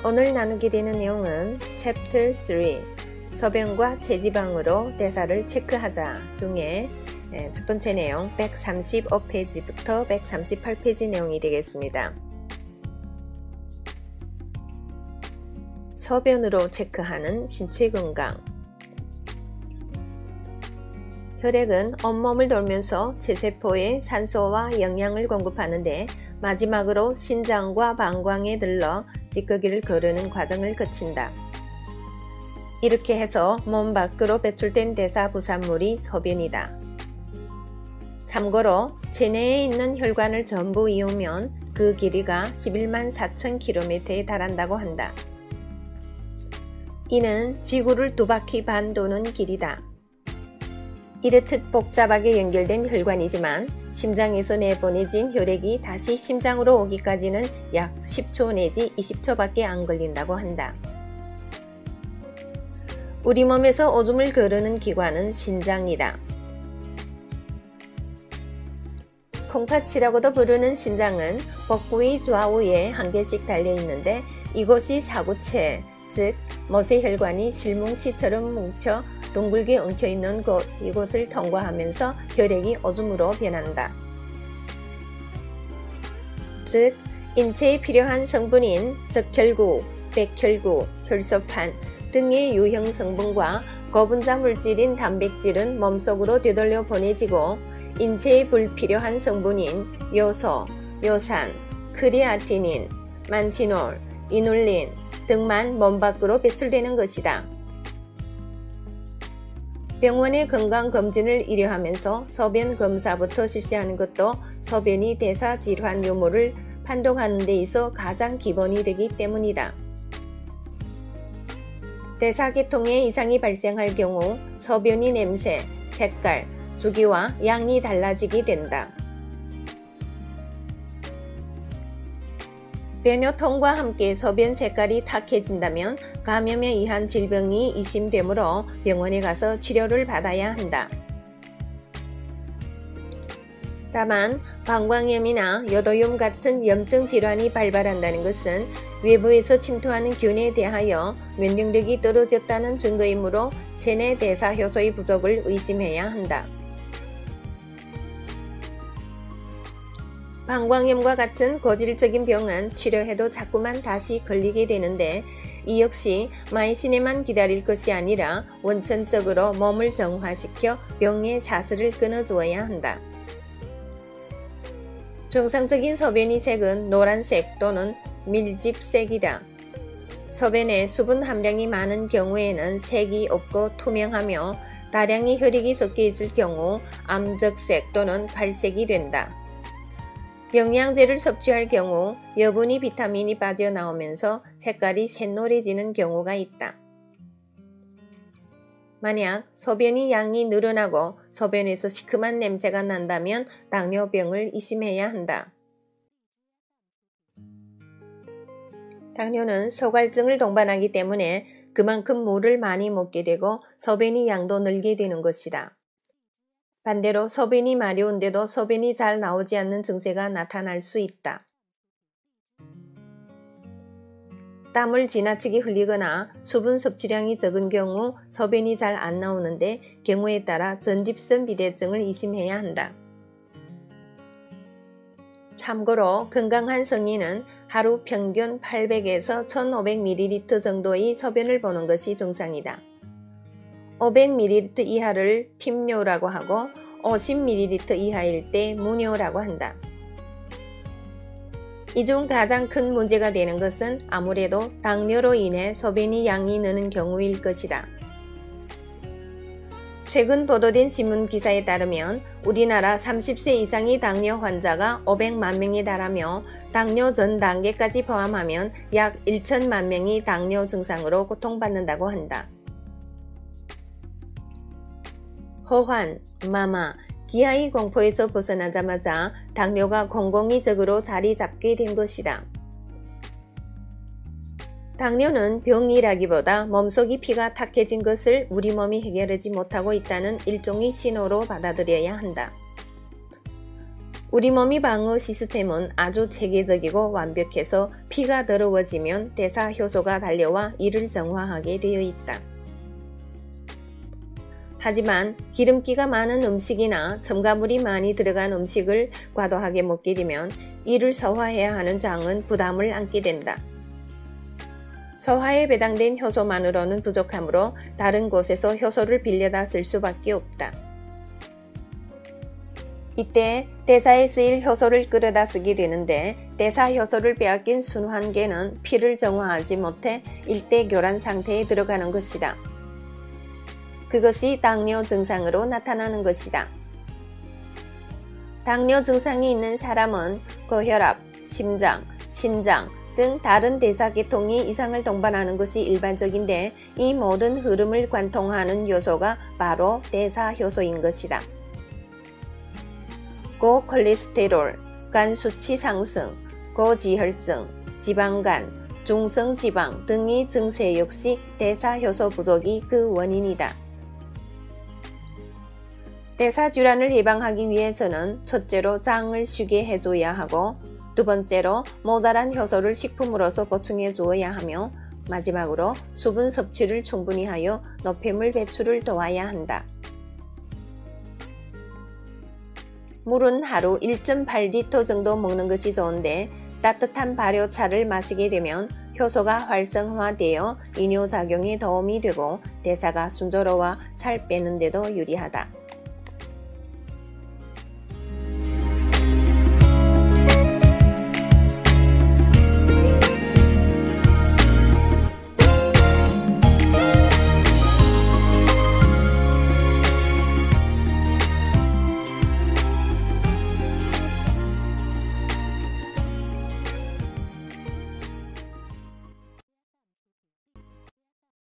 오늘 나누게 되는 내용은 Chapter 3 소변과 체지방으로 대사를 체크하자 중에 첫 번째 내용 135페이지부터 138페이지 내용이 되겠습니다. 소변으로 체크하는 신체 건강. 혈액은 온몸을 돌면서 체세포에 산소와 영양을 공급하는데 마지막으로 신장과 방광에 들러 찌꺼기를 거르는 과정을 거친다. 이렇게 해서 몸 밖으로 배출된 대사 부산물이 소변이다. 참고로 체내에 있는 혈관을 전부 이으면 그 길이가 11만 4천 km에 달한다고 한다. 이는 지구를 2바퀴 반 도는 길이다. 이렇듯 복잡하게 연결된 혈관이지만 심장에서 내보내진 혈액이 다시 심장으로 오기까지는 약 10초 내지 20초밖에 안 걸린다고 한다. 우리 몸에서 오줌을 거르는 기관은 신장이다. 콩팥이라고도 부르는 신장은 복부의 좌우에 한 개씩 달려있는데 이곳이 사구체, 즉 모세혈관이 실뭉치처럼 뭉쳐 둥글게 엉켜있는 이곳을 통과하면서 혈액이 오줌으로 변한다. 즉 인체에 필요한 성분인 적혈구, 백혈구, 혈소판 등의 유형 성분과 고분자 물질인 단백질은 몸속으로 되돌려 보내지고 인체에 불필요한 성분인 요소, 요산, 크레아티닌, 만티놀, 이눌린 등만 몸 밖으로 배출되는 것이다. 병원의 건강검진을 1회하면서 소변 검사부터 실시하는 것도 소변이 대사질환 유무를 판독하는 데 있어 가장 기본이 되기 때문이다. 대사계통에 이상이 발생할 경우 소변이 냄새, 색깔, 주기와 양이 달라지게 된다. 변효통과 함께 소변 색깔이 탁해진다면 감염에 의한 질병이 의심되므로 병원에 가서 치료를 받아야 한다. 다만 방광염이나 요도염 같은 염증 질환이 발발한다는 것은 외부에서 침투하는 균에 대하여 면역력이 떨어졌다는 증거이므로 체내 대사 효소의 부족을 의심해야 한다. 방광염과 같은 고질적인 병은 치료해도 자꾸만 다시 걸리게 되는데 이 역시 마이신에만 기다릴 것이 아니라 원천적으로 몸을 정화시켜 병의 사슬을 끊어주어야 한다. 정상적인 소변의 색은 노란색 또는 밀집색이다. 소변에 수분 함량이 많은 경우에는 색이 없고 투명하며 다량의 혈액이 섞여 있을 경우 암적색 또는 갈색이 된다. 영양제를 섭취할 경우 여분의 비타민이 빠져나오면서 색깔이 샛노래지는 경우가 있다. 만약 소변의 양이 늘어나고 소변에서 시큼한 냄새가 난다면 당뇨병을 의심해야 한다. 당뇨는 소갈증을 동반하기 때문에 그만큼 물을 많이 먹게 되고 소변의 양도 늘게 되는 것이다. 반대로 소변이 마려운데도 소변이 잘 나오지 않는 증세가 나타날 수 있다. 땀을 지나치게 흘리거나 수분 섭취량이 적은 경우 소변이 잘 안 나오는데 경우에 따라 전립선 비대증을 의심해야 한다. 참고로 건강한 성인은 하루 평균 800에서 1500ml 정도의 소변을 보는 것이 정상이다. 500ml 이하를 핍뇨라고 하고 50ml 이하일 때 무뇨라고 한다. 이 중 가장 큰 문제가 되는 것은 아무래도 당뇨로 인해 소변의 양이 느는 경우일 것이다. 최근 보도된 신문 기사에 따르면 우리나라 30세 이상의 당뇨 환자가 500만 명에 달하며 당뇨 전 단계까지 포함하면 약 1천만 명이 당뇨 증상으로 고통받는다고 한다. 호환, 마마, 기아의 공포에서 벗어나자마자 당뇨가 공공의적으로 자리 잡게 된 것이다. 당뇨는 병이라기보다 몸속의 피가 탁해진 것을 우리 몸이 해결하지 못하고 있다는 일종의 신호로 받아들여야 한다. 우리 몸의 방어 시스템은 아주 체계적이고 완벽해서 피가 더러워지면 대사 효소가 달려와 이를 정화하게 되어 있다. 하지만 기름기가 많은 음식이나 첨가물이 많이 들어간 음식을 과도하게 먹게 되면 이를 소화해야 하는 장은 부담을 안게 된다. 소화에 배당된 효소만으로는 부족하므로 다른 곳에서 효소를 빌려다 쓸 수밖에 없다. 이때 대사에 쓰일 효소를 끌어다 쓰게 되는데 대사 효소를 빼앗긴 순환계는 피를 정화하지 못해 일대교란 상태에 들어가는 것이다. 그것이 당뇨 증상으로 나타나는 것이다. 당뇨 증상이 있는 사람은 고혈압, 심장, 신장 등 다른 대사계통이 이상을 동반하는 것이 일반적인데 이 모든 흐름을 관통하는 요소가 바로 대사효소인 것이다. 고콜레스테롤, 간 수치 상승, 고지혈증, 지방간, 중성지방 등의 증세 역시 대사효소 부족이 그 원인이다. 대사질환을 예방하기 위해서는 첫째로 장을 쉬게 해줘야 하고 두 번째로 모자란 효소를 식품으로서 보충해 주어야 하며 마지막으로 수분 섭취를 충분히 하여 노폐물 배출을 도와야 한다. 물은 하루 1.8리터 정도 먹는 것이 좋은데 따뜻한 발효차를 마시게 되면 효소가 활성화되어 이뇨작용에 도움이 되고 대사가 순조로워 살 빼는 데도 유리하다.